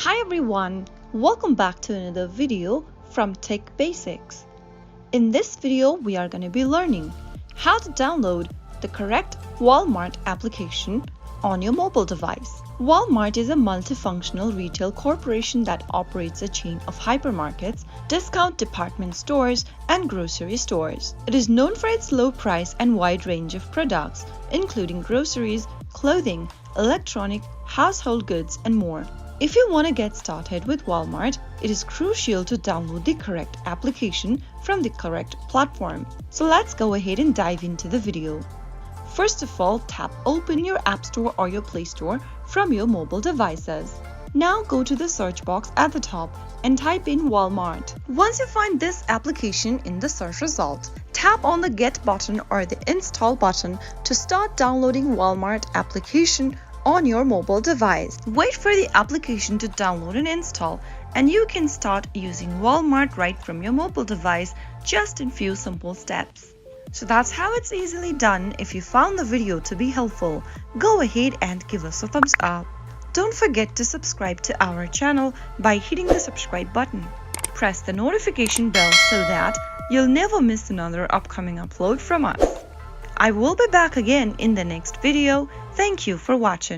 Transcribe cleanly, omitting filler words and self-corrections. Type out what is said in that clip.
Hi everyone, welcome back to another video from Tech Basics. In this video, we are going to be learning how to download the correct Walmart application on your mobile device. Walmart is a multifunctional retail corporation that operates a chain of hypermarkets, discount department stores, and grocery stores. It is known for its low price and wide range of products, including groceries, clothing, electronic, household goods, and more. If you want to get started with Walmart, it is crucial to download the correct application from the correct platform. So let's go ahead and dive into the video. First of all, tap Open your App Store or your Play Store from your mobile devices. Now go to the search box at the top and type in Walmart. Once you find this application in the search result, tap on the Get button or the Install button to start downloading Walmart application on your mobile device. Wait for the application to download and install, and you can start using Walmart right from your mobile device just in few simple steps. So that's how it's easily done. If you found the video to be helpful, go ahead and give us a thumbs up. Don't forget to subscribe to our channel by hitting the subscribe button. Press the notification bell so that you'll never miss another upcoming upload from us. I will be back again in the next video. Thank you for watching.